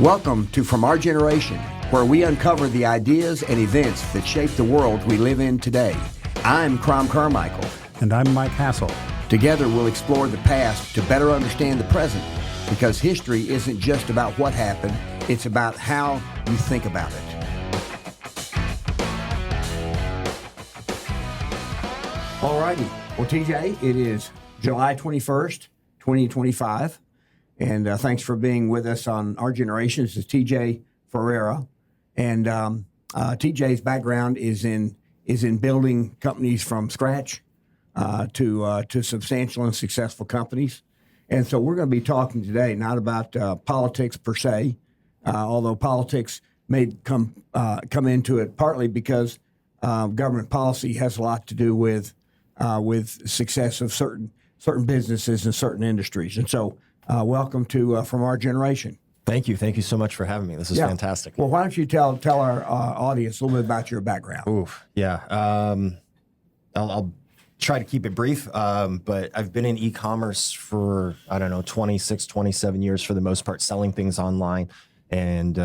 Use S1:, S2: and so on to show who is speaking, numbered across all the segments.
S1: Welcome to From Our Generation, where we uncover the ideas and events that shape the world we live in today. I'm Crom Carmichael.
S2: And I'm Mike Hassel.
S1: Together we'll explore the past to better understand the present, because history isn't just about what happened, it's about how you think about it. All righty. Well, TJ, it is July 21st, 2025. And thanks for being with us on Our Generation. This is TJ Ferrara. And TJ's background is in building companies from scratch to substantial and successful companies. And so we're going to be talking today not about politics per se, although politics may come into it partly because government policy has a lot to do with success of certain businesses and certain industries. And so welcome to From Our Generation.
S3: Thank you. Thank you so much for having me. This is fantastic.
S1: Well, why don't you tell our audience a little bit about your background?
S3: Oof. Yeah. I'll try to keep it brief, but I've been in e-commerce for, 26, 27 years for the most part, selling things online and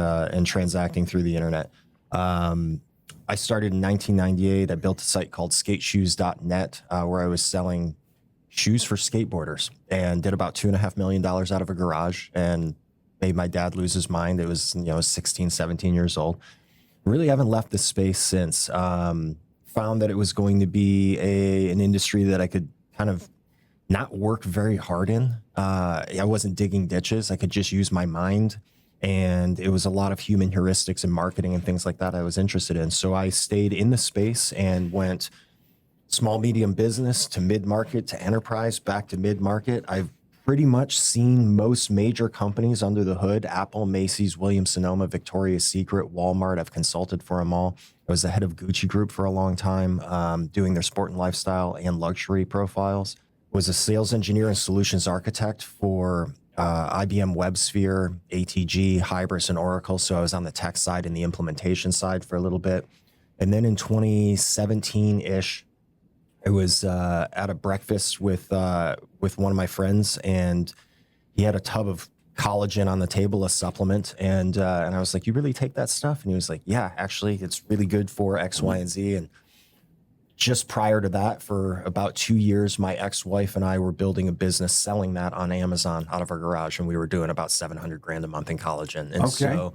S3: transacting through the internet. I started in 1998. I built a site called skateshoes.net where I was selling shoes for skateboarders and did about $2.5 million out of a garage and made my dad lose his mind. It was, 16, 17 years old. Really haven't left this space since. Found that it was going to be an industry that I could kind of not work very hard in. I wasn't digging ditches. I could just use my mind. And it was a lot of human heuristics and marketing and things like that I was interested in. So I stayed in the space and went small, medium business to mid-market to enterprise, back to mid-market. I've pretty much seen most major companies under the hood: Apple, Macy's, Williams-Sonoma, Victoria's Secret, Walmart. I've consulted for them all. I was the head of Gucci Group for a long time, doing their sport and lifestyle and luxury profiles. Was a sales engineer and solutions architect for IBM WebSphere, ATG, Hybris, and Oracle. So I was on the tech side and the implementation side for a little bit. And then in 2017-ish, I was at a breakfast with one of my friends, and he had a tub of collagen on the table, a supplement, and I was like, "You really take that stuff?" And he was like, "Yeah, actually, it's really good for X, Y, and Z." And just prior to that, for about 2 years, my ex-wife and I were building a business selling that on Amazon out of our garage, and we were doing about $700,000 a month in collagen. And so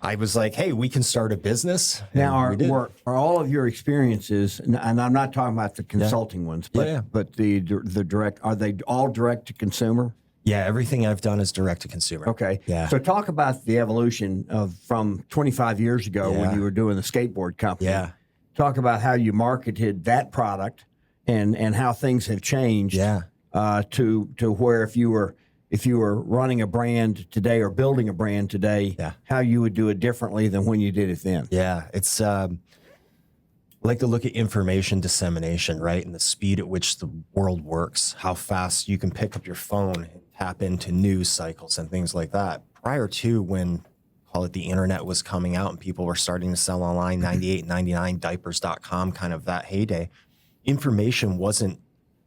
S3: I was like, "Hey, we can start a business."
S1: Now, are all of your experiences, and I'm not talking about the consulting ones, but the direct, are they all direct to consumer?
S3: Yeah, everything I've done is direct to consumer.
S1: Okay.
S3: Yeah.
S1: So talk about the evolution from 25 years ago when you were doing the skateboard company.
S3: Yeah.
S1: Talk about how you marketed that product and how things have changed to where if you were running a brand today or building a brand today, how you would do it differently than when you did it then.
S3: Yeah, it's I like to look at information dissemination, right? And the speed at which the world works, how fast you can pick up your phone and tap into news cycles and things like that. Prior to when, call it, the internet was coming out and people were starting to sell online, 98, 99, diapers.com, kind of that heyday, information wasn't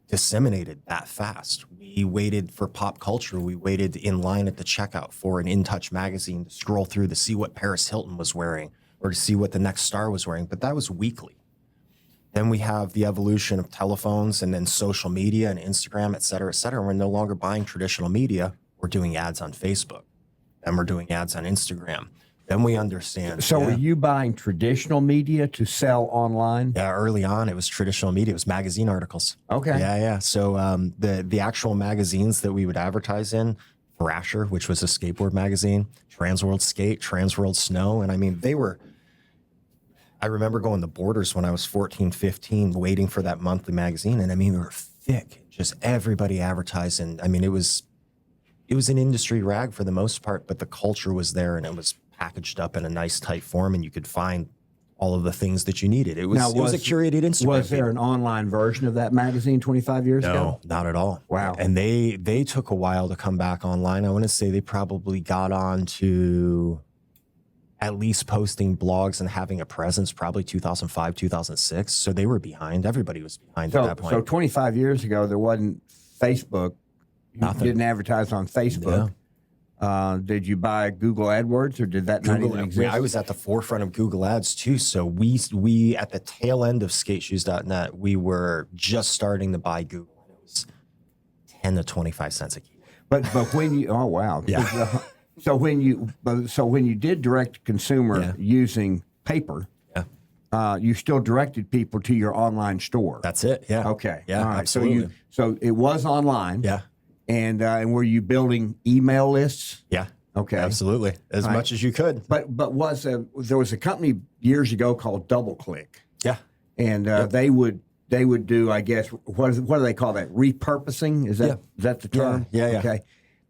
S3: disseminated that fast. We waited for pop culture. We waited in line at the checkout for an In Touch magazine to scroll through to see what Paris Hilton was wearing or to see what the next star was wearing, but that was weekly. Then we have the evolution of telephones and then social media and Instagram, et cetera, et cetera. We're no longer buying traditional media. We're doing ads on Facebook, and we're doing ads on Instagram. Then we understand.
S1: So were you buying traditional media to sell online?
S3: Yeah, early on, it was traditional media. It was magazine articles.
S1: Okay.
S3: Yeah. So the actual magazines that we would advertise in, Thrasher, which was a skateboard magazine, Transworld Skate, Transworld Snow. And I mean, I remember going to Borders when I was 14, 15, waiting for that monthly magazine. And I mean, we were thick, just everybody advertising. I mean, it was an industry rag for the most part, but the culture was there and it was packaged up in a nice tight form, and you could find all of the things that you needed. It was a curated Instagram.
S1: Was there an online version of that magazine 25 years ago?
S3: No, not at all.
S1: Wow.
S3: And they took a while to come back online. I want to say they probably got on to at least posting blogs and having a presence probably 2005, 2006. So they were behind. Everybody was behind at that point.
S1: So 25 years ago, there wasn't Facebook. You didn't advertise on Facebook. Did you buy Google AdWords, or did that not even exist?
S3: I was at the forefront of Google Ads too. So we at the tail end of skateshoes.net, we were just starting to buy Google. It was 10 to 25 cents a key.
S1: But when you
S3: Yeah.
S1: So when you did direct consumer using paper, you still directed people to your online store.
S3: That's it. Yeah.
S1: Okay.
S3: Yeah.
S1: All right.
S3: Absolutely.
S1: So it was online.
S3: Yeah.
S1: And were you building email lists?
S3: Yeah.
S1: Okay.
S3: Absolutely. As much as you could.
S1: But there was a company years ago called DoubleClick,
S3: Yeah.
S1: and they would do, I guess, what do they call that? Repurposing? Is that the term?
S3: Yeah.
S1: Okay.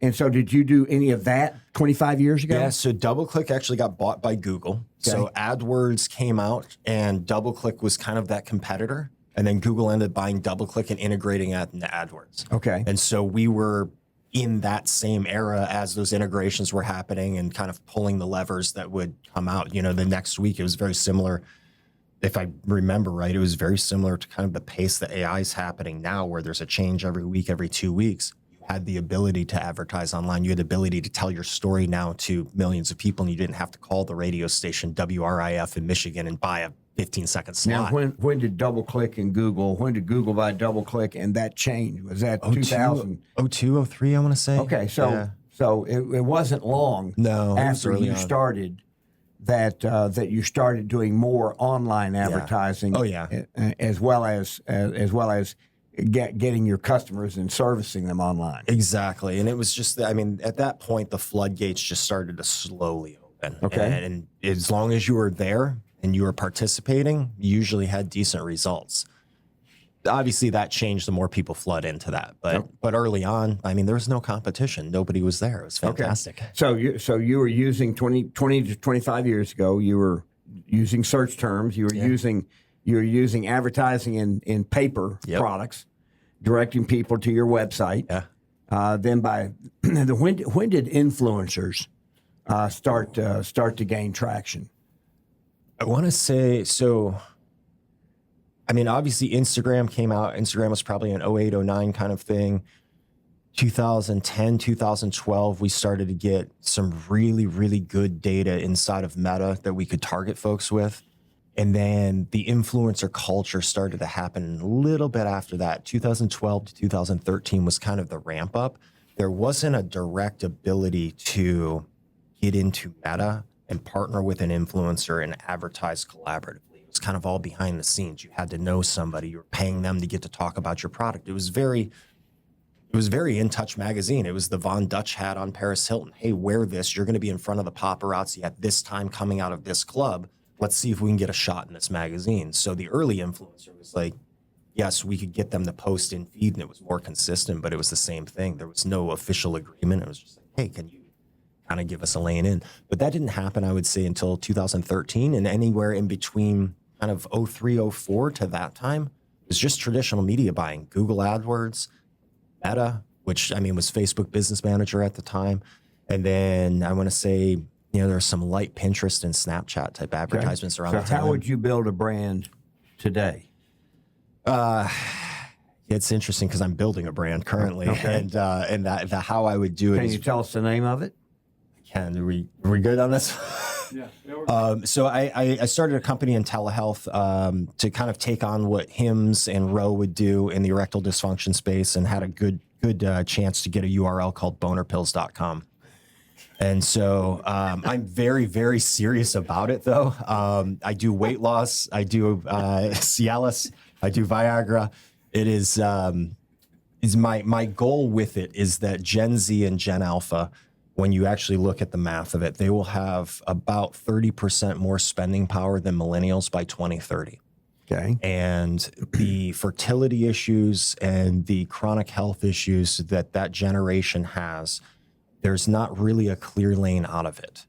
S1: And so did you do any of that 25 years ago?
S3: Yeah, so DoubleClick actually got bought by Google.
S1: Okay.
S3: So AdWords came out, and DoubleClick was kind of that competitor. And then Google ended up buying DoubleClick and integrating it into AdWords.
S1: Okay.
S3: And so we were in that same era as those integrations were happening and kind of pulling the levers that would come out. You know, the next week, it was very similar. If I remember right, it was very similar to kind of the pace that AI is happening now, where there's a change every week, every 2 weeks. Had the ability to advertise online. You had the ability to tell your story now to millions of people, and you didn't have to call the radio station WRIF in Michigan and buy a 15-second slot.
S1: Now, when did DoubleClick and Google, when did Google buy DoubleClick and that changed? Was that 2000?
S3: 02, 03, I want to say.
S1: Okay, so it wasn't long after you started that you started doing more online advertising.
S3: Oh, yeah.
S1: As well as getting your customers and servicing them online.
S3: Exactly. And it was just, I mean, at that point, the floodgates just started to slowly open.
S1: Okay.
S3: And as long as you were there and you were participating, you usually had decent results. Obviously, that changed the more people flood into that. But early on, I mean, there was no competition. Nobody was there. It was fantastic.
S1: Okay. So you were using 20 to 25 years ago, you were using search terms. You were using advertising in paper products, directing people to your website.
S3: Yeah.
S1: Then when did influencers start to gain traction?
S3: I want to say, so, I mean, obviously Instagram came out. Instagram was probably an 08, 09 kind of thing. 2010, 2012, we started to get some really, really good data inside of Meta that we could target folks with. And then the influencer culture started to happen a little bit after that. 2012 to 2013 was kind of the ramp up. There wasn't a direct ability to get into Meta and partner with an influencer and advertise collaboratively. It was kind of all behind the scenes. You had to know somebody. You were paying them to get to talk about your product. It was very In Touch magazine. It was the Von Dutch hat on Paris Hilton. Hey, wear this. You're going to be in front of the paparazzi at this time coming out of this club. Let's see if we can get a shot in this magazine. So the early influencer was like, yes, we could get them to post in feed, and it was more consistent, but it was the same thing. There was no official agreement. It was just like, hey, can you kind of give us a lane in? But that didn't happen, I would say, until 2013, and anywhere in between kind of 03, 04 to that time, it was just traditional media buying. Google AdWords, Meta, which, I mean, was Facebook Business Manager at the time. And then I want to say, you know, there's some light Pinterest and Snapchat type advertisements around the time.
S1: So how would you build a brand today?
S3: It's interesting because I'm building a brand currently, and that how I would do it.
S1: Can you tell us the name of it?
S3: Are we good on this?
S2: Yeah.
S3: So I started a company in telehealth to kind of take on what Hims and Roe would do in the erectile dysfunction space, and had a good chance to get a URL called bonerpills.com. And so I'm very, very serious about it, though. I do weight loss. I do Cialis. I do Viagra. It is my goal with it is that Gen Z and Gen Alpha, when you actually look at the math of it, they will have about 30% more spending power than millennials by 2030.
S1: Okay.
S3: And the fertility issues and the chronic health issues that generation has, there's not really a clear lane out of it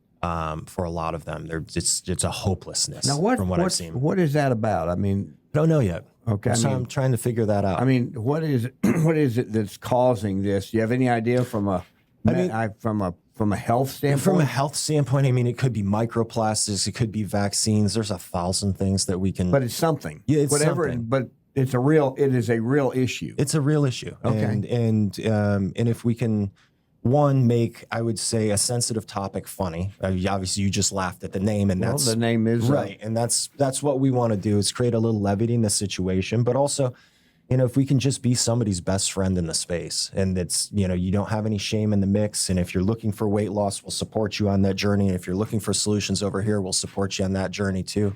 S3: for a lot of them. It's a hopelessness from what I've seen.
S1: What is that about? I mean,
S3: I don't know yet.
S1: Okay.
S3: So I'm trying to figure that out.
S1: I mean, what is it that's causing this? Do you have any idea from a health standpoint?
S3: From a health standpoint, I mean, it could be microplastics, it could be vaccines. There's 1,000 things that we can.
S1: But it's something.
S3: Yeah, it's
S1: whatever.
S3: something.
S1: But it is a real issue.
S3: It's a real issue.
S1: Okay.
S3: And if we can One, make, I would say, a sensitive topic funny. Obviously, you just laughed at the name, and that's
S1: the name is
S3: right. And that's what we want to do, is create a little levity in the situation, but also, if we can just be somebody's best friend in the space, and it's, you don't have any shame in the mix. And if you're looking for weight loss, we'll support you on that journey. And if you're looking for solutions over here, we'll support you on that journey too.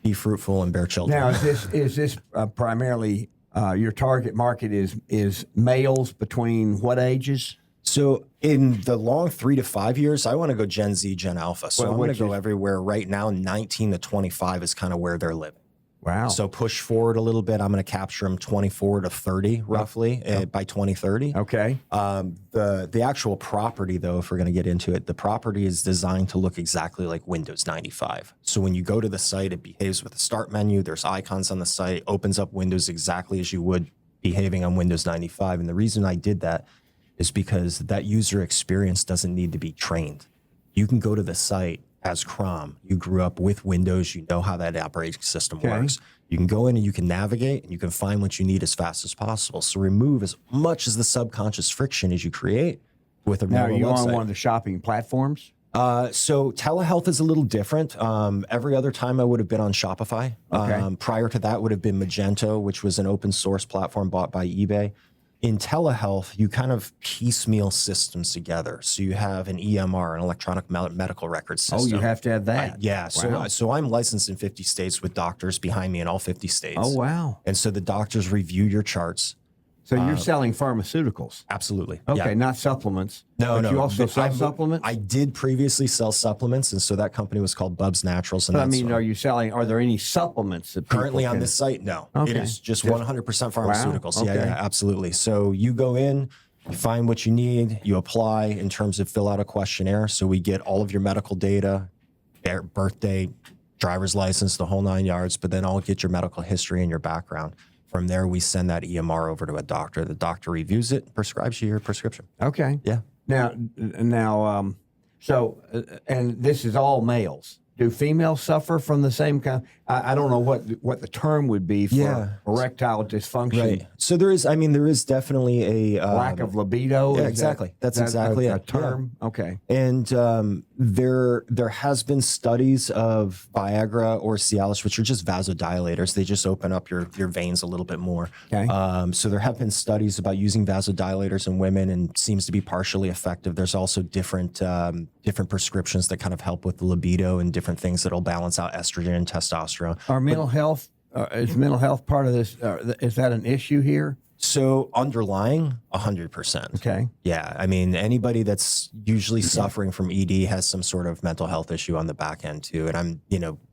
S3: Be fruitful and bear children.
S1: Now, is this primarily your target market is males between what ages?
S3: So in the long 3 to 5 years, I want to go Gen Z, Gen Alpha. So I'm going to go everywhere. Right now, 19 to 25 is kind of where they're living.
S1: Wow.
S3: So push forward a little bit. I'm going to capture them 24 to 30 roughly by 2030.
S1: Okay.
S3: The actual property, though, if we're going to get into it, the property is designed to look exactly like Windows 95. So when you go to the site, it behaves with a start menu. There's icons on the site, opens up Windows exactly as you would behaving on Windows 95. And the reason I did that is because that user experience doesn't need to be trained. You can go to the site as Crom. You grew up with Windows. You know how that operating system works. You can go in and you can navigate and you can find what you need as fast as possible. So remove as much as the subconscious friction as you create with a
S1: Now,
S3: normal
S1: you
S3: website.
S1: on one of the shopping platforms?
S3: So telehealth is a little different. Every other time I would have been on Shopify.
S1: Okay.
S3: Prior to that would have been Magento, which was an open source platform bought by eBay. In telehealth, you kind of piecemeal systems together. So you have an EMR, an electronic medical record system.
S1: Oh, you have to have that.
S3: Yeah.
S1: Wow.
S3: So I'm licensed in 50 states with doctors behind me in all 50 states.
S1: Oh, wow.
S3: And so the doctors review your charts.
S1: So you're selling pharmaceuticals?
S3: Absolutely.
S1: Okay,
S3: Yeah.
S1: not supplements.
S3: No,
S1: but
S3: no.
S1: you also sell supplements?
S3: I did previously sell supplements, and so that company was called Bubs Naturals. And
S1: But I mean, are there any supplements that people
S3: currently on
S1: can-
S3: this site? No.
S1: Okay.
S3: It is just 100% pharmaceuticals.
S1: Wow.
S3: Yeah,
S1: Okay.
S3: yeah, absolutely. So you go in, you find what you need, you apply in terms of fill out a questionnaire. So we get all of your medical data, birthday, driver's license, the whole 9 yards, but then I'll get your medical history and your background. From there, we send that EMR over to a doctor. The doctor reviews it, prescribes you your prescription.
S1: Okay.
S3: Yeah.
S1: Now, and this is all males. Do females suffer from the same kind? I don't know what the term would be for erectile dysfunction.
S3: Right. So there is definitely a
S1: Lack of libido.
S3: Yeah,
S1: Is
S3: exactly. That's
S1: that
S3: exactly
S1: a
S3: it.
S1: term. Yeah. Okay.
S3: And there has been studies of Viagra or Cialis, which are just vasodilators. They just open up your veins a little bit more.
S1: Okay.
S3: So there have been studies about using vasodilators in women, and seems to be partially effective. There's also different prescriptions that kind of help with the libido and different things that'll balance out estrogen and testosterone.
S1: Are mental health is mental health part of this? Is that an issue here?
S3: So underlying 100%.
S1: Okay.
S3: Yeah. I mean, anybody that's usually suffering from ED has some sort of mental health issue on the back end too. And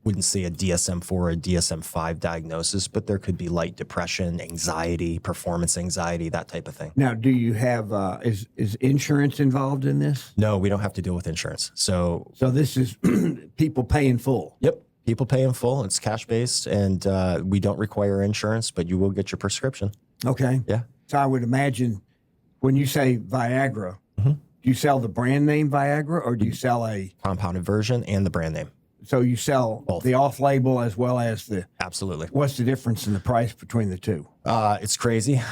S3: wouldn't say a DSM-4 or a DSM-5 diagnosis, but there could be light depression, anxiety, performance anxiety, that type of thing.
S1: Now, do you have is insurance involved in this?
S3: No, we don't have to deal with insurance. So
S1: this is people pay in full.
S3: Yep. People pay in full. It's cash based, and we don't require insurance, but you will get your prescription.
S1: Okay.
S3: Yeah.
S1: So I would imagine when you say Viagra, do you sell the brand name Viagra, or do you sell a
S3: Compounded version and the brand name?
S1: So you sell
S3: Both.
S1: the off-label as well as the.
S3: Absolutely.
S1: What's the difference in the price between the two?
S3: It's crazy.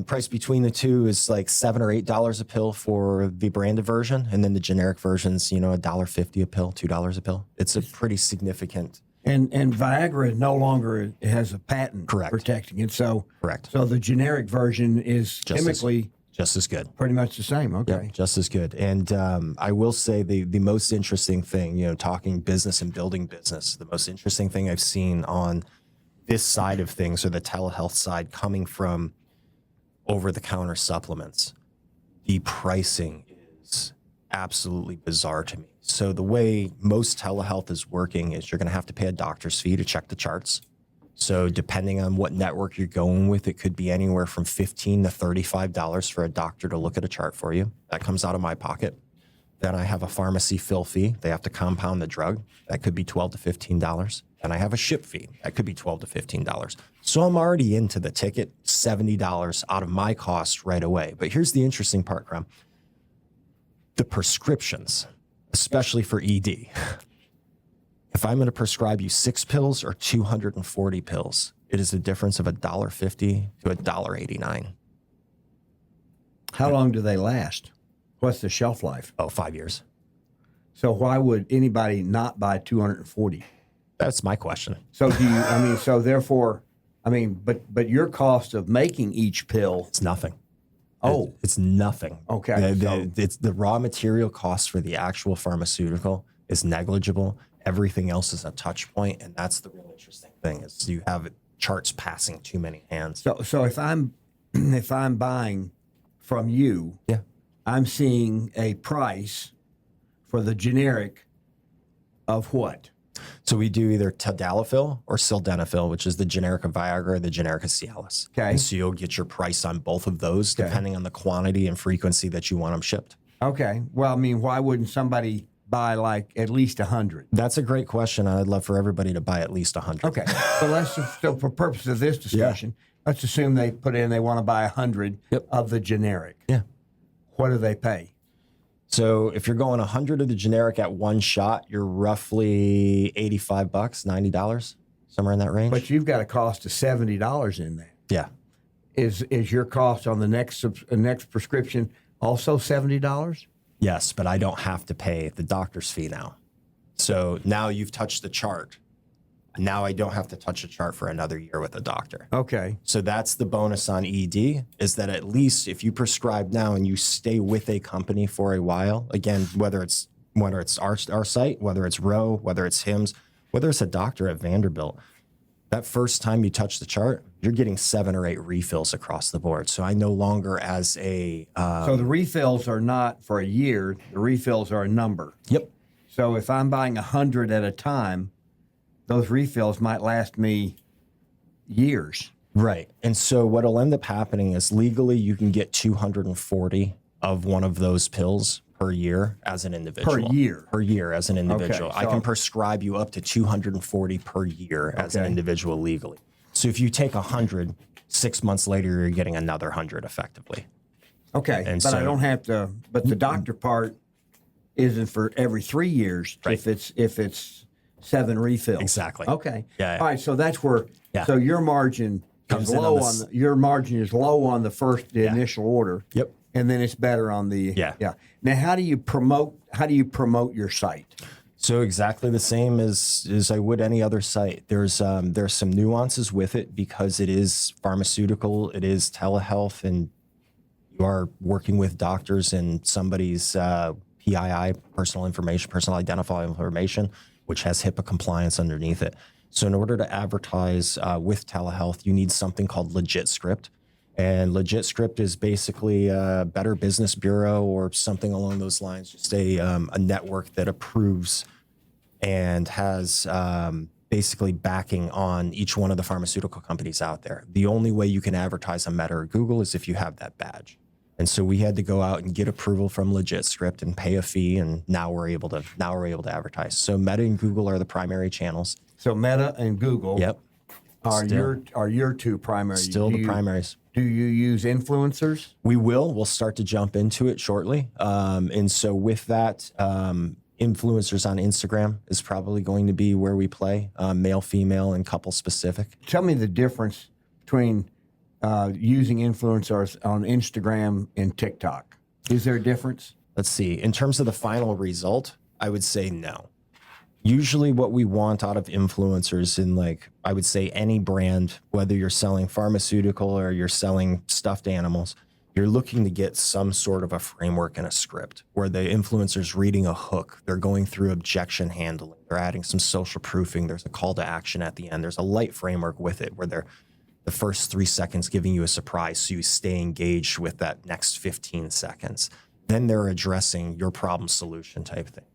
S3: Price between the two is like $7 or $8 a pill for the branded version, and then the generic version's $1.50 a pill, $2 a pill. It's a pretty significant.
S1: And Viagra no longer has a patent protecting it. So
S3: Correct.
S1: So the generic version is chemically
S3: just as good.
S1: Pretty much the same. Okay.
S3: Yep, just as good. And I will say the most interesting thing, talking business and building business, the most interesting thing I've seen on this side of things, or the telehealth side, coming from over-the-counter supplements, the pricing is absolutely bizarre to me. So the way most telehealth is working is you're going to have to pay a doctor's fee to check the charts. So depending on what network you're going with, it could be anywhere from $15 to $35 for a doctor to look at a chart for you. That comes out of my pocket. Then I have a pharmacy fill fee. They have to compound the drug. That could be $12 to $15. And I have a ship fee. That could be $12 to $15. So I'm already into the ticket, $70 out of my cost right away. But here's the interesting part, Graham. The prescriptions, especially for ED. If I'm going to prescribe you 6 pills or 240 pills, it is a difference of $1.50 to $1.89.
S1: How long do they last? What's the shelf life?
S3: Oh, 5 years.
S1: So why would anybody not buy 240?
S3: That's my question.
S1: So do you? I mean, so therefore, I mean, but your cost of making each pill.
S3: It's nothing.
S1: Oh,
S3: It's nothing.
S1: okay.
S3: It's the raw material cost for the actual pharmaceutical is negligible. Everything else is a touch point, and that's the real interesting thing is you have charts passing too many hands.
S1: So if I'm if I'm buying from you,
S3: Yeah.
S1: I'm seeing a price for the generic of what?
S3: So we do either tadalafil or sildenafil, which is the generic of Viagra or the generic of Cialis.
S1: Okay.
S3: And so you'll get your price on both of those depending on the quantity and frequency that you want them shipped.
S1: Okay. Well, I mean, why wouldn't somebody buy like at least 100?
S3: That's a great question. I'd love for everybody to buy at least 100.
S1: Okay. So for purposes of this discussion, let's assume they put in they want to buy 100 of the generic.
S3: Yeah.
S1: What do they pay?
S3: So if you're going 100 of the generic at one shot, you're roughly $85, $90, somewhere in that range.
S1: But you've got a cost of $70 in there.
S3: Yeah.
S1: Is your cost on the next prescription also $70?
S3: Yes, but I don't have to pay the doctor's fee now. So now you've touched the chart. Now I don't have to touch a chart for another year with a doctor.
S1: Okay.
S3: So that's the bonus on ED is that at least if you prescribe now and you stay with a company for a while, again, whether it's our site, whether it's Roe, whether it's Hims, whether it's a doctor at Vanderbilt, that first time you touch the chart, you're getting 7 or 8 refills across the board. So I no longer as a...
S1: So the refills are not for a year. The refills are a number.
S3: Yep.
S1: So if I'm buying 100 at a time, those refills might last me years.
S3: Right. And so what'll end up happening is legally you can get 240 of one of those pills per year as an individual. Per year as an individual.
S1: Okay,
S3: I can prescribe you up to 240 per year as an individual legally. So if you take 100, 6 months later, you're getting another 100 effectively.
S1: Okay.
S3: And
S1: but
S3: so,
S1: I don't have to, but the doctor part isn't for every 3 years if it's 7 refills.
S3: Exactly.
S1: Okay.
S3: Yeah.
S1: All right. So that's where.
S3: Yeah.
S1: So your margin
S3: Comes
S1: is
S3: in
S1: low
S3: on
S1: your margin is low on the initial order.
S3: Yep.
S1: And then it's better on the.
S3: Yeah.
S1: Now, how do you promote your site?
S3: So exactly the same as I would any other site. There's some nuances with it because it is pharmaceutical, it is telehealth, and you are working with doctors and somebody's PII, personal identifiable information, which has HIPAA compliance underneath it. So in order to advertise with telehealth, you need something called Legit Script. And Legit Script is basically a Better Business Bureau or something along those lines, just a network that approves and has basically backing on each one of the pharmaceutical companies out there. The only way you can advertise on Meta or Google is if you have that badge. And so we had to go out and get approval from Legit Script and pay a fee, and now we're able to advertise. So Meta and Google are the primary channels.
S1: So Meta and Google.
S3: Yep.
S1: Are your two primary?
S3: Still the primaries.
S1: Do you use influencers?
S3: We'll start to jump into it shortly. And so with that, influencers on Instagram is probably going to be where we play, male, female, and couple specific.
S1: Tell me the difference between using influencers on Instagram and TikTok. Is there a difference?
S3: Let's see. In terms of the final result, I would say no. Usually what we want out of influencers in, like, I would say any brand, whether you're selling pharmaceutical or you're selling stuffed animals, you're looking to get some sort of a framework and a script where the influencer's reading a hook. They're going through objection handling. They're adding some social proofing. There's a call to action at the end. There's a light framework with it where they're the first 3 seconds giving you a surprise so you stay engaged with that next 15 seconds. Then they're addressing your problem solution type thing.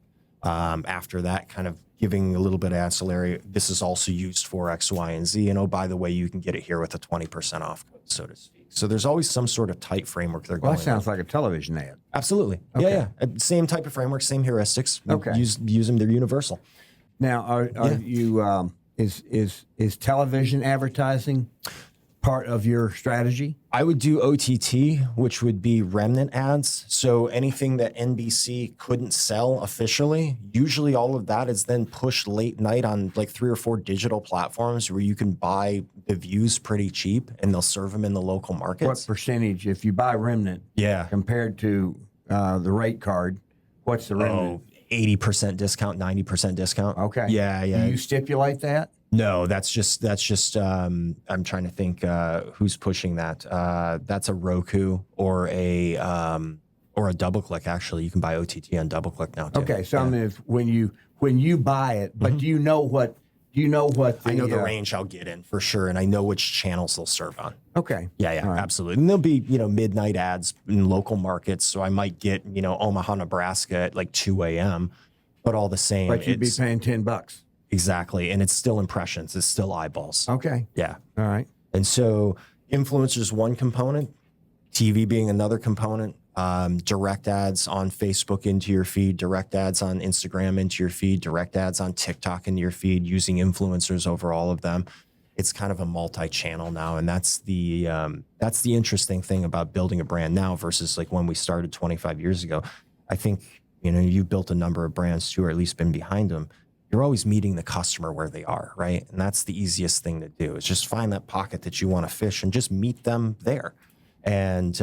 S3: After that, kind of giving a little bit of ancillary, this is also used for X, Y, and Z. And oh, by the way, you can get it here with a 20% off code, so to speak. So there's always some sort of tight framework they're going
S1: Well, that sounds like a television ad.
S3: Absolutely.
S1: Okay.
S3: Yeah. Same type of framework, same heuristics.
S1: Okay.
S3: Use them, they're universal.
S1: Now, are you is television advertising part of your strategy?
S3: I would do OTT, which would be remnant ads. So anything that NBC couldn't sell officially, usually all of that is then pushed late night on like 3 or 4 digital platforms where you can buy the views pretty cheap and they'll serve them in the local markets.
S1: What percentage, if you buy remnant,
S3: Yeah.
S1: compared to the rate card, what's the remedy?
S3: 80% discount, 90% discount.
S1: Okay.
S3: Yeah.
S1: Do you stipulate that?
S3: No, that's just I'm trying to think who's pushing that. That's a Roku or a DoubleClick. Actually, you can buy OTT on DoubleClick now too.
S1: Okay, so I mean, if, when you buy it, but do you know what I know
S3: the range I'll get in for sure, and I know which channels they'll serve on.
S1: Okay.
S3: Yeah,
S1: All right.
S3: absolutely. And there'll be, midnight ads in local markets. So I might get, Omaha, Nebraska at like 2 a.m., but all the same.
S1: But you'd be paying $10.
S3: Exactly. And it's still impressions. It's still eyeballs.
S1: Okay.
S3: Yeah.
S1: All right.
S3: And so influencers one component, TV being another component, direct ads on Facebook into your feed, direct ads on Instagram into your feed, direct ads on TikTok into your feed, using influencers over all of them. It's kind of a multi-channel now. And that's the interesting thing about building a brand now versus like when we started 25 years ago. I think, you've built a number of brands too, or at least been behind them. You're always meeting the customer where they are, right? And that's the easiest thing to do is just find that pocket that you want to fish and just meet them there. And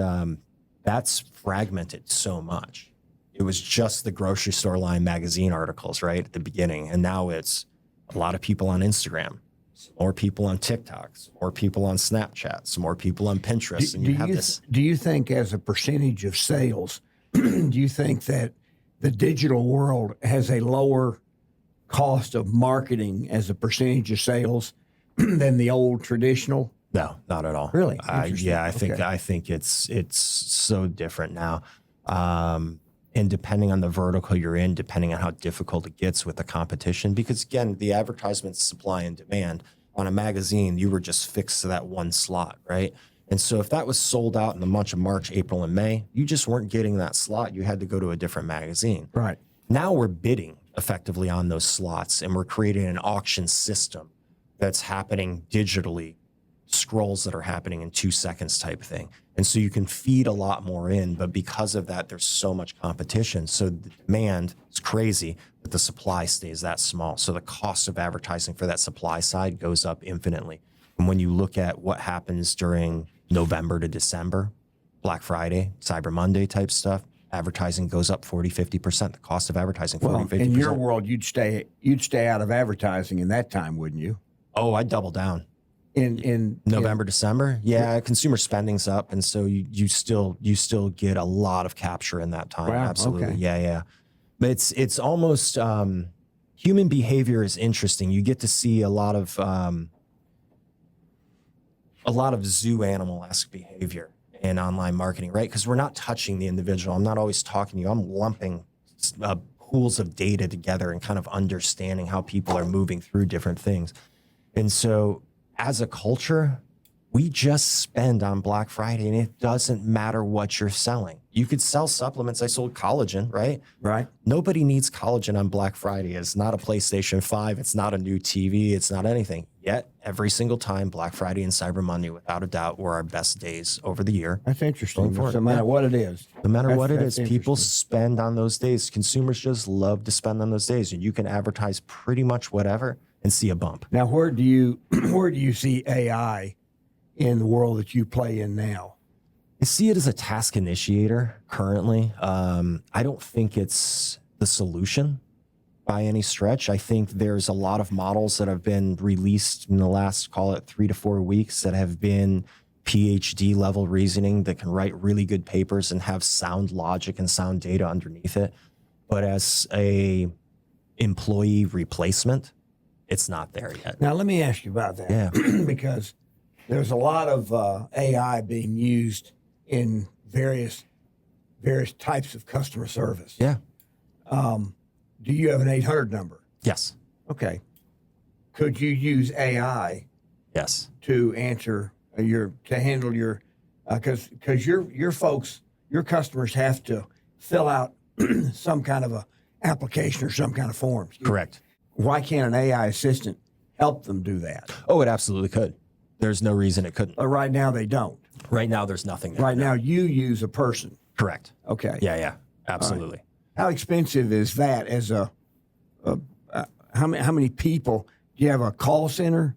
S3: that's fragmented so much. It was just the grocery store line magazine articles, right, at the beginning. And now it's a lot of people on Instagram, some more people on TikTok, some more people on Snapchat, some more people on Pinterest.
S1: Do you think as a percentage of sales, do you think that the digital world has a lower cost of marketing as a percentage of sales than the old traditional?
S3: No, not at all.
S1: Really?
S3: Yeah, I think it's so different now. And depending on the vertical you're in, depending on how difficult it gets with the competition, because again, the advertisement's supply and demand. On a magazine, you were just fixed to that one slot, right? And so if that was sold out in the month of March, April, and May, you just weren't getting that slot. You had to go to a different magazine.
S1: Right.
S3: Now we're bidding effectively on those slots, and we're creating an auction system that's happening digitally, scrolls that are happening in 2 seconds type thing. And so you can feed a lot more in, but because of that, there's so much competition. So the demand is crazy, but the supply stays that small. So the cost of advertising for that supply side goes up infinitely. And when you look at what happens during November to December, Black Friday, Cyber Monday type stuff, advertising goes up 40, 50%. The cost of advertising, 40, 50%.
S1: In your world, you'd stay out of advertising in that time, wouldn't you?
S3: Oh, I'd double down.
S1: In
S3: November, December, yeah, consumer spending's up, and so you still get a lot of capture in that time.
S1: Wow,
S3: Absolutely,
S1: okay.
S3: yeah. But it's almost human behavior is interesting. You get to see a lot of zoo animal-esque behavior in online marketing, right? Because we're not touching the individual. I'm not always talking to you. I'm lumping pools of data together and kind of understanding how people are moving through different things, and so. As a culture, we just spend on Black Friday, and it doesn't matter what you're selling. You could sell supplements. I sold collagen, right?
S1: Right.
S3: Nobody needs collagen on Black Friday. It's not a PlayStation 5. It's not a new TV. It's not anything. Yet, every single time, Black Friday and Cyber Monday, without a doubt, were our best days over the year.
S1: That's interesting.
S3: Going
S1: No matter what it is.
S3: No matter what it is,
S1: that's
S3: people
S1: interesting.
S3: spend on those days. Consumers just love to spend on those days. And you can advertise pretty much whatever and see a bump.
S1: Now, where do you see AI in the world that you play in now?
S3: I see it as a task initiator currently. I don't think it's the solution by any stretch. I think there's a lot of models that have been released in the last, call it 3 to 4 weeks, that have been PhD level reasoning that can write really good papers and have sound logic and sound data underneath it. But as a employee replacement, it's not there yet.
S1: Now, let me ask you about that.
S3: Yeah.
S1: Because there's a lot of AI being used in various types of customer service.
S3: Yeah.
S1: Do you have an 800 number?
S3: Yes.
S1: Okay. Could you use AI
S3: Yes.
S1: to answer to handle your, because your folks, your customers have to fill out some kind of a application or some kind of forms.
S3: Correct.
S1: Why can't an AI assistant help them do that?
S3: Oh, it absolutely could. There's no reason it couldn't.
S1: Right now they don't.
S3: Right now, there's nothing there.
S1: Right now you use a person.
S3: Correct.
S1: Okay.
S3: Yeah. Absolutely.
S1: How expensive is that as how many people? Do you have a call center?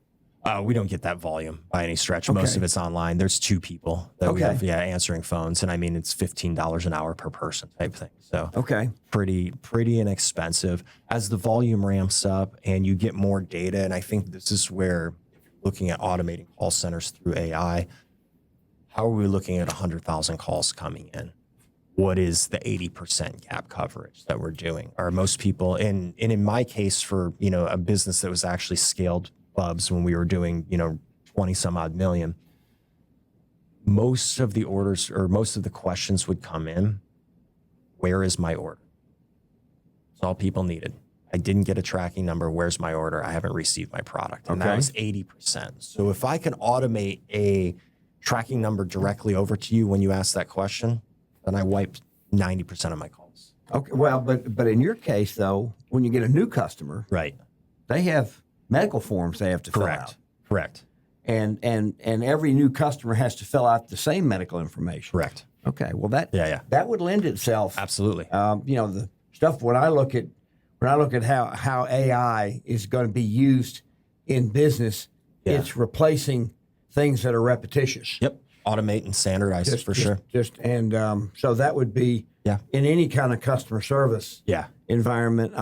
S3: We don't get that volume by any stretch. Most
S1: Okay.
S3: of it's online. There's 2 people that we
S1: Okay.
S3: have, answering phones. And I mean, it's $15 an hour per person type thing. So
S1: Okay.
S3: pretty inexpensive. As the volume ramps up and you get more data, and I think this is where, if you're looking at automating call centers through AI, how are we looking at 100,000 calls coming in? What is the 80% gap coverage that we're doing? Are most people, and in my case for, a business that was actually scaled Bubs when we were doing, 20 some odd million, most of the orders or most of the questions would come in, where is my order? That's all people needed. I didn't get a tracking number. Where's my order? I haven't received my product. And that
S1: Okay.
S3: was 80%. So if I can automate a tracking number directly over to you when you ask that question, then I wiped 90% of my calls.
S1: Okay. Well, but in your case though, when you get a new customer,
S3: Right.
S1: they have medical forms they have to fill out.
S3: Correct.
S1: And every new customer has to fill out the same medical information.
S3: Correct.
S1: Okay. Well, that
S3: Yeah.
S1: that would lend itself.
S3: Absolutely.
S1: The stuff when I look at how AI is going to be used in business, it's replacing things that are repetitious.
S3: Yep. Automate and standardize for sure.
S1: So that would be in any kind of customer service environment.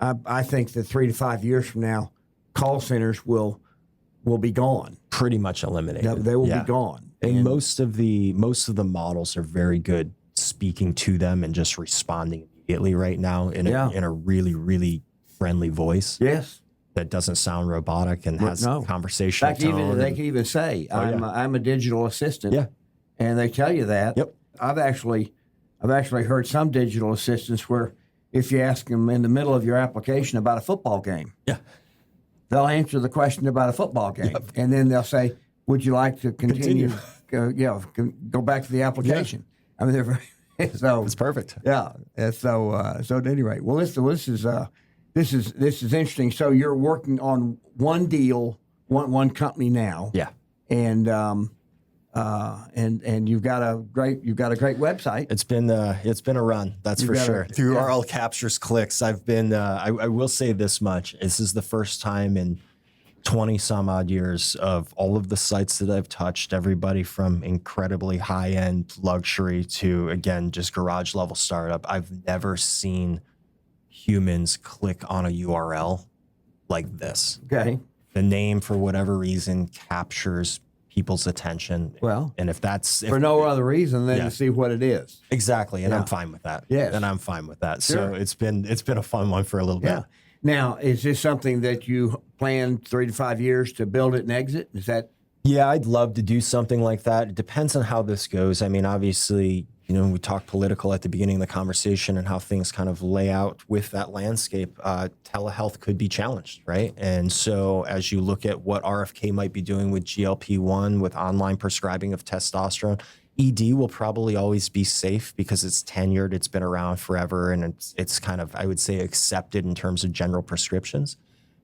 S1: I think that 3 to 5 years from now, call centers will be gone.
S3: Pretty much eliminated.
S1: They will be gone.
S3: And most of the models are very good speaking to them and just responding immediately right now in a really, really friendly voice.
S1: Yes.
S3: That doesn't sound robotic and has conversational tone.
S1: They can even say, I'm a digital assistant.
S3: Yeah.
S1: And they tell you that.
S3: Yep.
S1: I've actually heard some digital assistants where if you ask them in the middle of your application about a football game, they'll answer the question about a football game.
S3: Yep.
S1: And then they'll say, would you like to continue? Go back to the application. I mean, they're very, so
S3: It's perfect.
S1: yeah. And so at any rate, well, this is interesting. So you're working on one deal, one company now.
S3: Yeah.
S1: And you've got a great website.
S3: It's been a run, that's for sure. Through RL Captures clicks, I've been. I will say this much: this is the first time in 20 some odd years of all of the sites that I've touched, everybody from incredibly high end luxury to again just garage level startup. I've never seen humans click on a URL like this.
S1: Okay.
S3: The name, for whatever reason, captures people's attention.
S1: Well,
S3: and if
S1: for no other reason than to see what it is.
S3: Exactly, and I'm fine with that.
S1: Yes.
S3: And I'm fine with that.
S1: Sure.
S3: So it's been a fun one for a little bit.
S1: Yeah. Now, is this something that you plan 3 to 5 years to build it and exit? Is that?
S3: Yeah, I'd love to do something like that. It depends on how this goes. I mean, obviously, we talked political at the beginning of the conversation and how things kind of lay out with that landscape. Telehealth could be challenged, right? And so as you look at what RFK might be doing with GLP-1, with online prescribing of testosterone, ED will probably always be safe because it's tenured, it's been around forever, and it's kind of, I would say, accepted in terms of general prescriptions.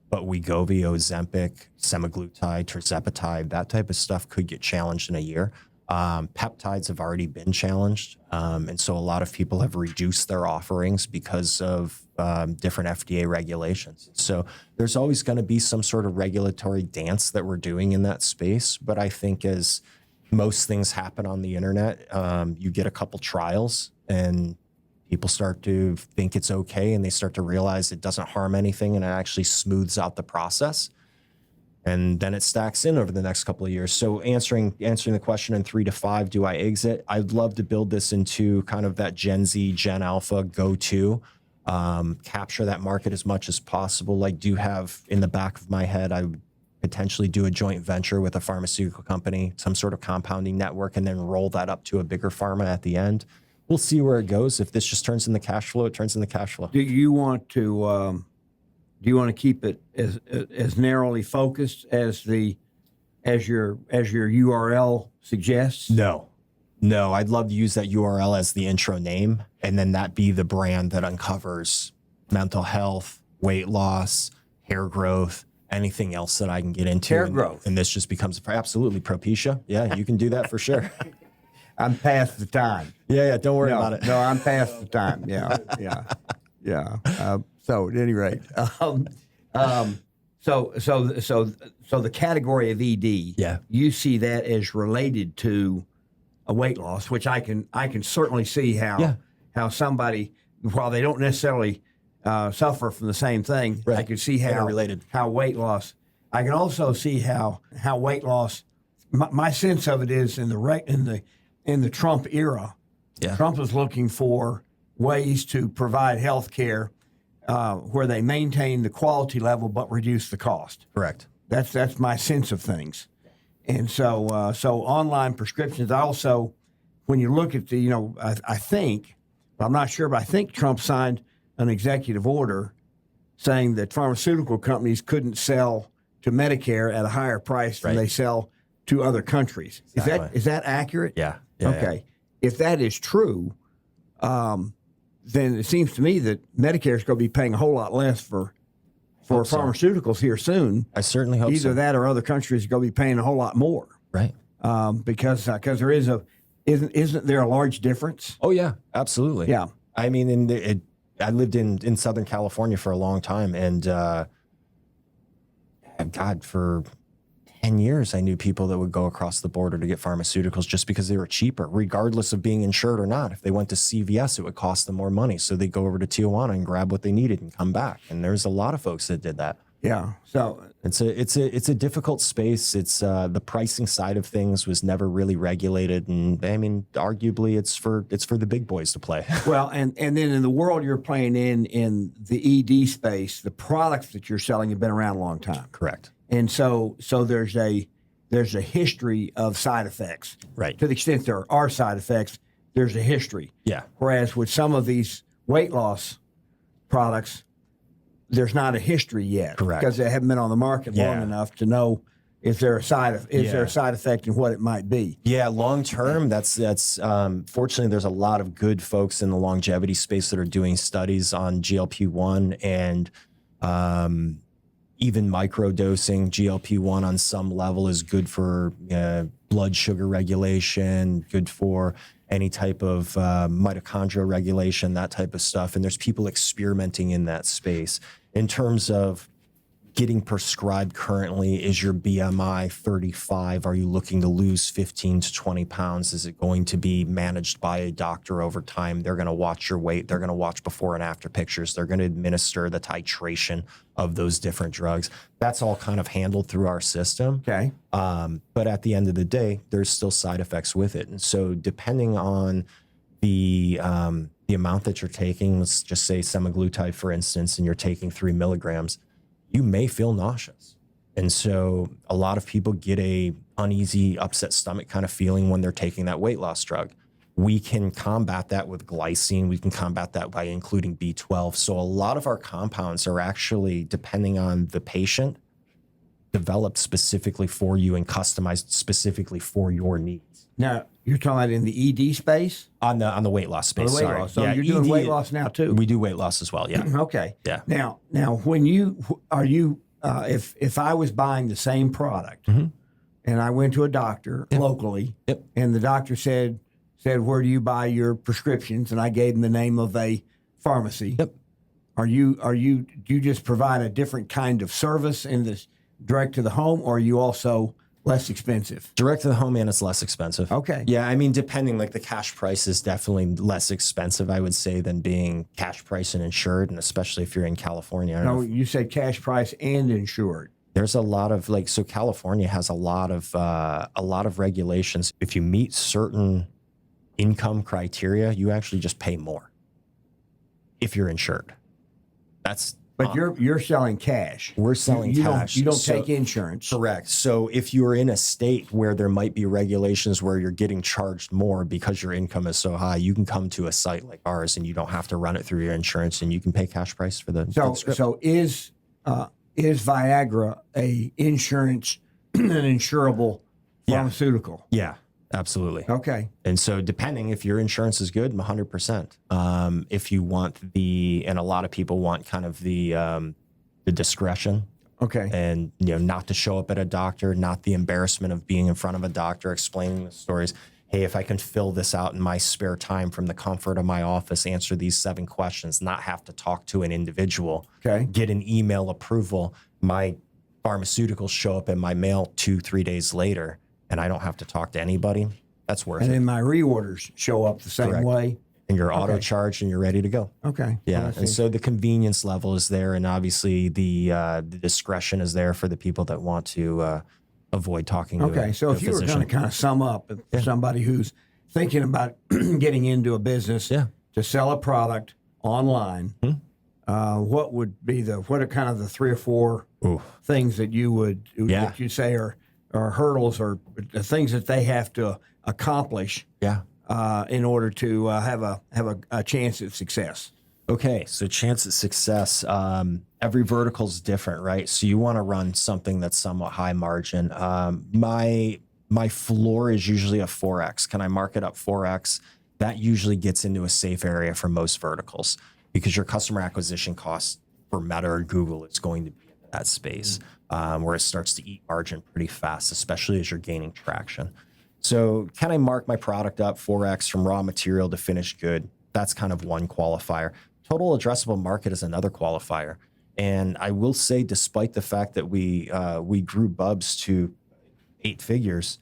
S3: But Wegovy, Ozempic, semaglutide, tirzepatide, that type of stuff could get challenged in a year. Peptides have already been challenged. And so a lot of people have reduced their offerings because of different FDA regulations. So there's always going to be some sort of regulatory dance that we're doing in that space. But I think as most things happen on the internet, you get a couple trials and people start to think it's okay and they start to realize it doesn't harm anything and it actually smooths out the process. And then it stacks in over the next couple of years. So answering the question in 3 to 5, do I exit? I'd love to build this into kind of that Gen Z, Gen Alpha go-to, capture that market as much as possible. I do have in the back of my head, I would potentially do a joint venture with a pharmaceutical company, some sort of compounding network, and then roll that up to a bigger pharma at the end. We'll see where it goes. If this just turns into cash flow, it turns into cash flow.
S1: Do you want to keep it as narrowly focused as your URL suggests?
S3: No, I'd love to use that URL as the intro name, and then that be the brand that uncovers mental health, weight loss, hair growth, anything else that I can get into.
S1: Hair growth.
S3: And this just becomes absolutely Propecia. Yeah, you can do that for sure.
S1: I'm past the time.
S3: Yeah, don't worry about it.
S1: No, I'm past the time. Yeah. So at any rate, so So the category of ED,
S3: Yeah.
S1: you see that as related to a weight loss, which I can certainly see how somebody, while they don't necessarily suffer from the same thing,
S3: Right.
S1: I can see how
S3: Interrelated.
S1: how weight loss. I can also see how weight loss. My sense of it is in the Trump era,
S3: Yeah.
S1: Trump is looking for ways to provide health care where they maintain the quality level but reduce the cost.
S3: Correct.
S1: That's my sense of things. And so online prescriptions. I also, when you look at the, I think, I'm not sure, but I think Trump signed an executive order saying that pharmaceutical companies couldn't sell to Medicare at a higher price than they sell to other countries.
S3: Exactly.
S1: Is that accurate?
S3: Yeah.
S1: Okay. If that is true, then it seems to me that Medicare is going to be paying a whole lot less for pharmaceuticals here soon.
S3: I certainly hope
S1: Either
S3: so.
S1: that or other countries are going to be paying a whole lot more.
S3: Right.
S1: Because there isn't there a large difference?
S3: Oh yeah, absolutely.
S1: Yeah.
S3: I mean, I lived in Southern California for a long time, and God, for 10 years, I knew people that would go across the border to get pharmaceuticals just because they were cheaper, regardless of being insured or not. If they went to CVS, it would cost them more money. So they'd go over to Tijuana and grab what they needed and come back. And there's a lot of folks that did that.
S1: Yeah. So
S3: It's a difficult space. It's the pricing side of things was never really regulated. And I mean, arguably it's for the big boys to play.
S1: well, and then in the world you're playing in the ED space, the products that you're selling have been around a long time.
S3: Correct.
S1: And so there's a history of side effects.
S3: Right.
S1: To the extent there are side effects, there's a history.
S3: Yeah.
S1: Whereas with some of these weight loss products, there's not a history yet.
S3: Correct.
S1: Because they haven't been on the market long enough to know is there a side effect and what it might be.
S3: Yeah, long term, that's fortunately there's a lot of good folks in the longevity space that are doing studies on GLP-1 and even microdosing. GLP-1 on some level is good for blood sugar regulation, good for any type of mitochondrial regulation, that type of stuff. And there's people experimenting in that space. In terms of getting prescribed currently, is your BMI 35? Are you looking to lose 15 to 20 pounds? Is it going to be managed by a doctor over time? They're going to watch your weight. They're going to watch before and after pictures. They're going to administer the titration of those different drugs. That's all kind of handled through our system.
S1: Okay.
S3: But at the end of the day, there's still side effects with it. And so depending on the amount that you're taking, let's just say semaglutide, for instance, and you're taking 3 milligrams, you may feel nauseous. And so a lot of people get a uneasy, upset stomach kind of feeling when they're taking that weight loss drug. We can combat that with glycine. We can combat that by including B12. So a lot of our compounds are actually, depending on the patient, developed specifically for you and customized specifically for your needs.
S1: Now, you're talking about in the ED space?
S3: On the weight loss space,
S1: The weight
S3: sorry.
S1: loss. So
S3: Yeah,
S1: you're doing
S3: ED
S1: weight loss now too?
S3: We do weight loss as well, yeah.
S1: Okay.
S3: Yeah.
S1: Now, when if I was buying the same product and I went to a doctor locally, and the doctor said, where do you buy your prescriptions? And I gave him the name of a pharmacy.
S3: Yep.
S1: Do you just provide a different kind of service in this direct to the home, or are you also less expensive?
S3: Direct to the home, and it's less expensive.
S1: Okay.
S3: Yeah, I mean, depending, like the cash price is definitely less expensive, I would say, than being cash price and insured, and especially if you're in California. I don't know
S1: No, you said cash price and insured.
S3: there's a lot of so California has a lot of regulations. If you meet certain income criteria, you actually just pay more if you're insured.
S1: But you're selling cash.
S3: We're selling cash.
S1: You don't take insurance.
S3: Correct. So if you're in a state where there might be regulations where you're getting charged more because your income is so high, you can come to a site like ours and you don't have to run it through your insurance, and you can pay cash price for the script.
S1: So is Viagra a insurance, an insurable pharmaceutical?
S3: Yeah, absolutely.
S1: Okay.
S3: And so depending if your insurance is good, 100%. If you want and a lot of people want kind of the discretion.
S1: Okay.
S3: And, not to show up at a doctor, not the embarrassment of being in front of a doctor, explaining the stories. Hey, if I can fill this out in my spare time from the comfort of my office, answer these 7 questions, not have to talk to an individual,
S1: Okay.
S3: get an email approval, my pharmaceuticals show up in my mail 2-3 days later, and I don't have to talk to anybody, that's worth
S1: And
S3: it.
S1: then my reorders show up the same
S3: Correct.
S1: way.
S3: And you're auto charged and you're ready to go.
S1: Okay.
S3: Yeah.
S1: Well,
S3: And so the convenience level is there, and obviously the discretion is there for the people that want to avoid talking to
S1: okay. So if you were going to kind of sum up for somebody who's thinking about getting into a business to sell a product online, what would be what are kind of the 3 or 4 things that that you say are hurdles or the things that they have to accomplish in order to have a chance at success?
S3: Okay, so chance at success. Every vertical is different, right? So you want to run something that's somewhat high margin. My floor is usually a 4x. Can I mark it up 4x? That usually gets into a safe area for most verticals because your customer acquisition cost for Meta or Google is going to be in that space where it starts to eat margin pretty fast, especially as you're gaining traction. So can I mark my product up 4x from raw material to finished good? That's kind of one qualifier. Total addressable market is another qualifier. And I will say, despite the fact that we grew Bubs to 8 figures,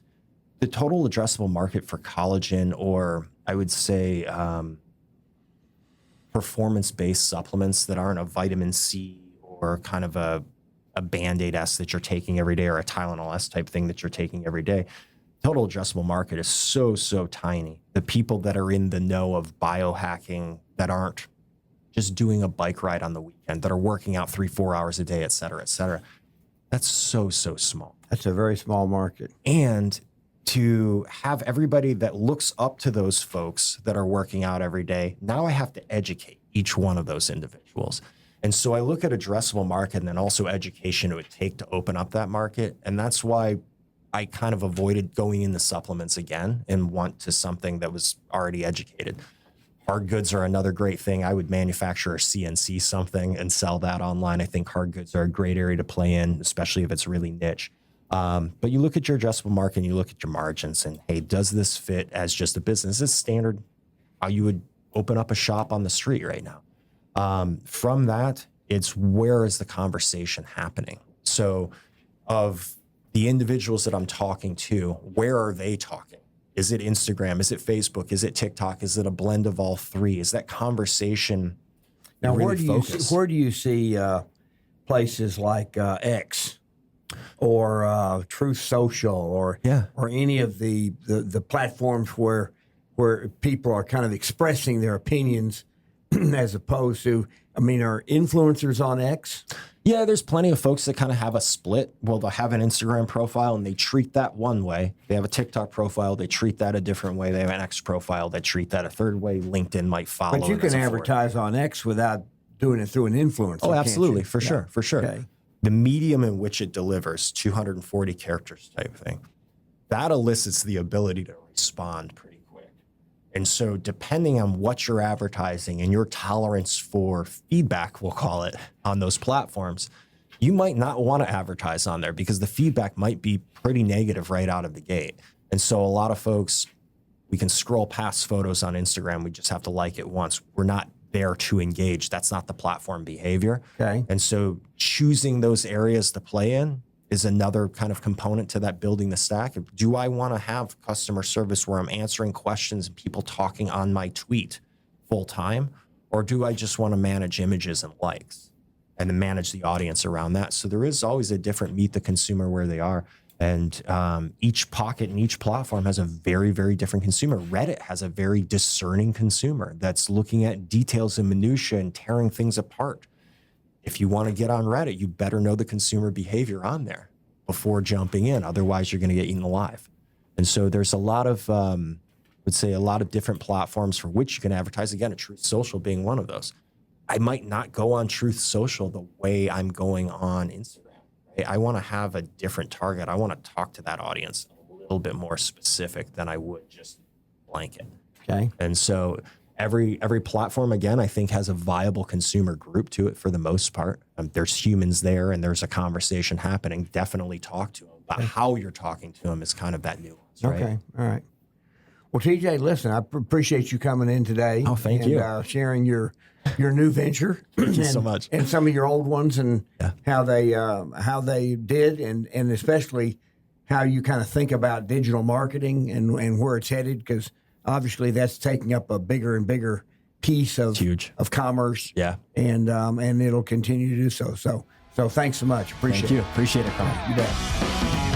S3: the total addressable market for collagen, or I would say performance-based supplements that aren't a vitamin C or kind of a Band-Aid S that you're taking every day or a Tylenol S type thing that you're taking every day, total addressable market is so tiny. The people that are in the know of biohacking that aren't just doing a bike ride on the weekend, that are working out 3-4 hours a day, et cetera, that's so small.
S1: That's a very small market.
S3: And to have everybody that looks up to those folks that are working out every day, now I have to educate each one of those individuals. And so I look at addressable market and then also education it would take to open up that market. And that's why I kind of avoided going into supplements again and went to something that was already educated. Hard goods are another great thing. I would manufacture or CNC something and sell that online. I think hard goods are a great area to play in, especially if it's really niche. But you look at your addressable market and you look at your margins and, hey, does this fit as just a business? Is this standard how you would open up a shop on the street right now? From that, it's where is the conversation happening? So of the individuals that I'm talking to, where are they talking? Is it Instagram? Is it Facebook? Is it TikTok? Is it a blend of all three? Is that conversation
S1: now
S3: really
S1: where do you see places like X or Truth Social or any of the platforms where people are kind of expressing their opinions as opposed to, I mean, are influencers on X?
S3: Yeah, there's plenty of folks that kind of have a split. Well, they'll have an Instagram profile and they treat that one way. They have a TikTok profile, they treat that a different way. They have an X profile, they treat that a third way. LinkedIn might follow.
S1: But you can advertise on X without doing it through an influencer.
S3: Oh, absolutely, for sure.
S1: Okay.
S3: The medium in which it delivers, 240 characters type thing, that elicits the ability to respond pretty quick. And so depending on what you're advertising and your tolerance for feedback, we'll call it, on those platforms, you might not want to advertise on there because the feedback might be pretty negative right out of the gate. And so a lot of folks, we can scroll past photos on Instagram. We just have to like it once. We're not there to engage. That's not the platform behavior.
S1: Okay.
S3: And so choosing those areas to play in is another kind of component to that building the stack. Do I want to have customer service where I'm answering questions and people talking on my tweet full time? Or do I just want to manage images and likes and then manage the audience around that? So there is always a different meet the consumer where they are. And each pocket and each platform has a very, very different consumer. Reddit has a very discerning consumer that's looking at details and minutia and tearing things apart. If you want to get on Reddit, you better know the consumer behavior on there before jumping in. Otherwise, you're going to get eaten alive. And so there's a lot of, I would say, a lot of different platforms for which you can advertise. Again, Truth Social being one of those. I might not go on Truth Social the way I'm going on Instagram. I want to have a different target. I want to talk to that audience a little bit more specific than I would just blanket.
S1: Okay.
S3: And so every platform, again, I think has a viable consumer group to it for the most part. There's humans there and there's a conversation happening. Definitely talk to them. But how you're talking to them is kind of that nuance, right?
S1: Okay. All right. Well, TJ, listen, I appreciate you coming in today.
S3: Oh, thank you.
S1: Sharing your new venture.
S3: Thank you so much.
S1: And some of your old ones and how they did, and especially how you kind of think about digital marketing and where it's headed, because obviously that's taking up a bigger and bigger piece of commerce.
S3: Yeah.
S1: And it'll continue to do so. So thanks so much. Appreciate it.
S3: Thank you. Appreciate it, Carl.
S1: You bet.